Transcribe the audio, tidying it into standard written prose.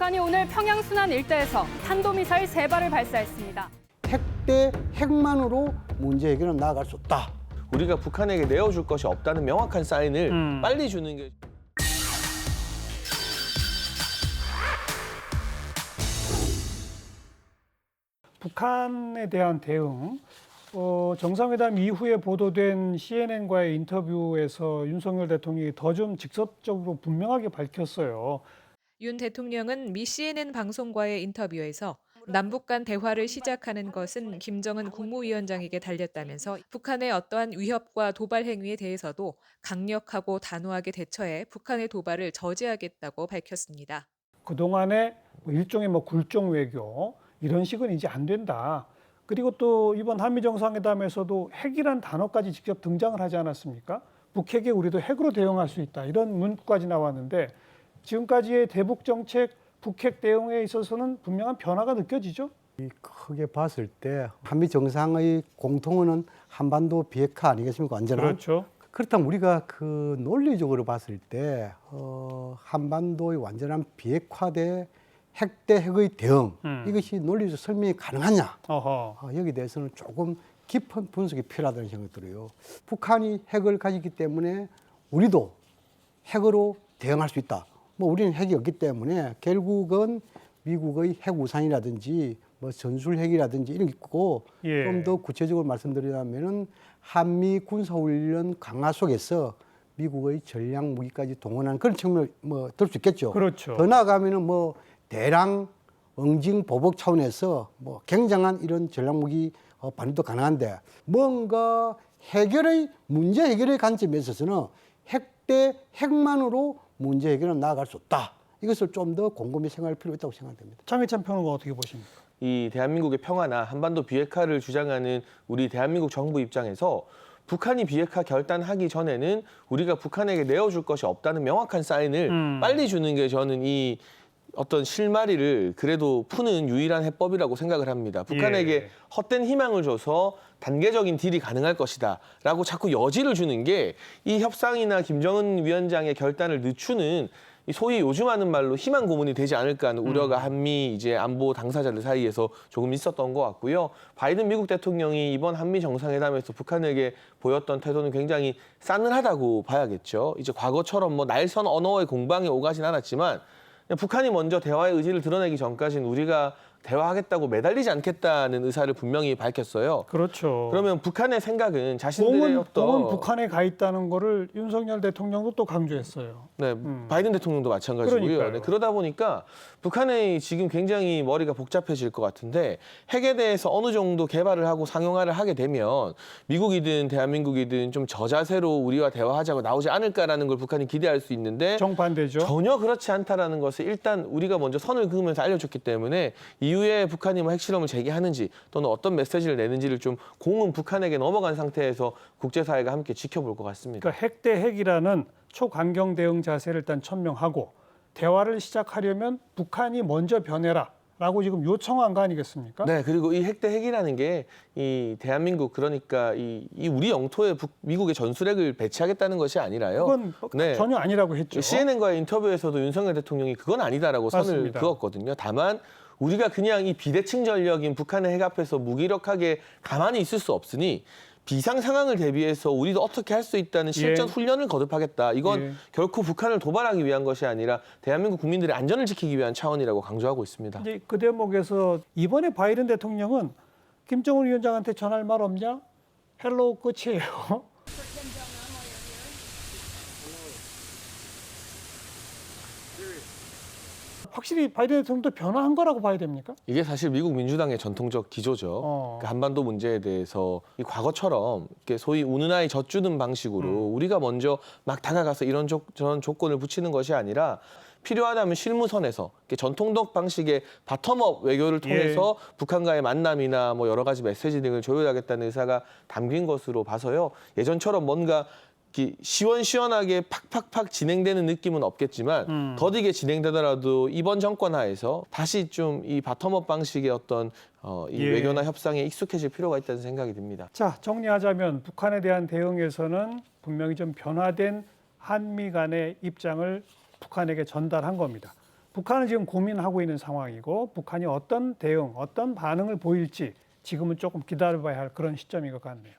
북한이 오늘 평양 순안 일대에서 탄도미사일 3발을 발사했습니다. 핵 대 핵만으로 문제 해결은 나아갈 수 없다. 우리가 북한에게 내어줄 것이 없다는 명확한 사인을 빨리 주는 게 북한에 대한 대응, 정상회담 이후에 보도된 CNN과의 인터뷰에서 윤석열 대통령이 더 좀 직접적으로 분명하게 밝혔어요. 윤 대통령은 미 CNN 방송과의 인터뷰에서 남북 간 대화를 시작하는 것은 김정은 국무위원장에게 달렸다면서 북한의 어떠한 위협과 도발 행위에 대해서도 강력하고 단호하게 대처해 북한의 도발을 저지하겠다고 밝혔습니다. 그동안의 일종의 굴종 외교 이런 식은 이제 안 된다. 그리고 또 이번 한미 정상회담에서도 핵이란 단어까지 직접 등장을 하지 않았습니까? 북핵에 우리도 핵으로 대응할 수 있다. 이런 문구까지 나왔는데 지금까지의 대북 정책, 북핵 대응에 있어서는 분명한 변화가 느껴지죠? 크게 봤을 때 한미 정상의 공통어는 한반도 비핵화 아니겠습니까? 완전한. 그렇죠. 그렇다면 우리가 그 논리적으로 봤을 때 한반도의 완전한 비핵화 대 핵 대 핵의 대응 이것이 논리적 설명이 가능하냐? 여기에 대해서는 조금 깊은 분석이 필요하다는 생각이 들어요. 북한이 핵을 가지기 때문에 우리도 핵으로 대응할 수 있다. 우리는 핵이 없기 때문에 결국은 미국의 핵 우산이라든지 전술 핵이라든지 이런 게 있고 좀 더 구체적으로 말씀드리자면은 한미 군사훈련 강화 속에서 미국의 전략 무기까지 동원하는 그런 측면을 들 수 있겠죠. 그렇죠. 더 나아가면은 대량 응징 보복 차원에서 굉장한 이런 전략 무기 발휘도 가능한데 뭔가 문제 해결의 관점에 있어서는 핵 대 핵만으로 문제 해결은 나아갈 수 없다. 이것을 좀 더 곰곰이 생각할 필요가 있다고 생각됩니다. 장해찬 평론가 어떻게 보십니까? 이 대한민국의 평화나 한반도 비핵화를 주장하는 우리 대한민국 정부 입장에서 북한이 비핵화 결단하기 전에는 우리가 북한에게 내어줄 것이 없다는 명확한 사인을 빨리 주는 게 저는 이 어떤 실마리를 그래도 푸는 유일한 해법이라고 생각을 합니다. 북한에게 헛된 희망을 줘서 단계적인 딜이 가능할 것이다 라고 자꾸 여지를 주는 게 이 협상이나 김정은 위원장의 결단을 늦추는 소위 요즘 하는 말로 희망 고문이 되지 않을까 하는 우려가 한미 이제 안보 당사자들 사이에서 조금 있었던 것 같고요. 바이든 미국 대통령이 이번 한미 정상회담에서 북한에게 보였던 태도는 굉장히 싸늘하다고 봐야겠죠. 이제 과거처럼 날선 언어의 공방에 오가진 않았지만 북한이 먼저 대화의 의지를 드러내기 전까지는 우리가 대화하겠다고 매달리지 않겠다는 의사를 분명히 밝혔어요. 그렇죠. 그러면 북한의 생각은 자신들의 공은 북한에 가 있다는 거를 윤석열 대통령도 또 강조했어요. 네, 바이든 대통령도 마찬가지고요. 네, 그러다 보니까 북한의 지금 굉장히 머리가 복잡해질 것 같은데 핵에 대해서 어느 정도 개발을 하고 상용화를 하게 되면 미국이든 대한민국이든 좀 저자세로 우리와 대화하자고 나오지 않을까라는 걸 북한이 기대할 수 있는데 정반대죠. 전혀 그렇지 않다라는 것을 일단 우리가 먼저 선을 그으면서 알려줬기 때문에 이후에 북한이 핵실험을 재개하는지 또는 어떤 메시지를 내는지를 좀 공은 북한에게 넘어간 상태에서 국제사회가 함께 지켜볼 것 같습니다. 그러니까 핵 대 핵이라는 초강경 대응 자세를 일단 천명하고 대화를 시작하려면 북한이 먼저 변해라라고 지금 요청한 거 아니겠습니까? 네, 그리고 이 핵 대 핵이라는 게 이 대한민국 그러니까 이 우리 영토에 미국의 전술핵을 배치하겠다는 것이 아니라요. 그건 전혀 아니라고 했죠. CNN과의 인터뷰에서도 윤석열 대통령이 그건 아니다라고 선을 맞습니다. 그었거든요. 다만 우리가 그냥 이 비대칭 전력인 북한의 핵 앞에서 무기력하게 가만히 있을 수 없으니 비상 상황을 대비해서 우리도 어떻게 할 수 있다는 실전 훈련을 거듭하겠다. 이건 결코 북한을 도발하기 위한 것이 아니라 대한민국 국민들의 안전을 지키기 위한 차원이라고 강조하고 있습니다. 이제 그 대목에서 이번에 바이든 대통령은 김정은 위원장한테 전할 말 없냐? 헬로우 끝이에요. 확실히 바이든 대통령도 변화한 거라고 봐야 됩니까? 이게 사실 미국 민주당의 전통적 기조죠. 그 한반도 문제에 대해서 이 과거처럼 이렇게 소위 우는 아이 젖주는 방식으로 우리가 먼저 막 다가가서 이런 저런 조건을 붙이는 것이 아니라 필요하다면 실무선에서 전통적 방식의 바텀업 외교를 통해서 북한과의 만남이나 여러 가지 메시지 등을 조율하겠다는 의사가 담긴 것으로 봐서요. 예전처럼 뭔가 시원시원하게 팍팍팍 진행되는 느낌은 없겠지만 더디게 진행되더라도 이번 정권 하에서 다시 좀 이 바텀업 방식의 어떤 이 외교나 협상에 익숙해질 필요가 있다는 생각이 듭니다. 자, 정리하자면 북한에 대한 대응에서는 분명히 좀 변화된 한미 간의 입장을 북한에게 전달한 겁니다. 북한은 지금 고민하고 있는 상황이고 북한이 어떤 대응, 어떤 반응을 보일지 지금은 조금 기다려봐야 할 그런 시점인 것 같네요.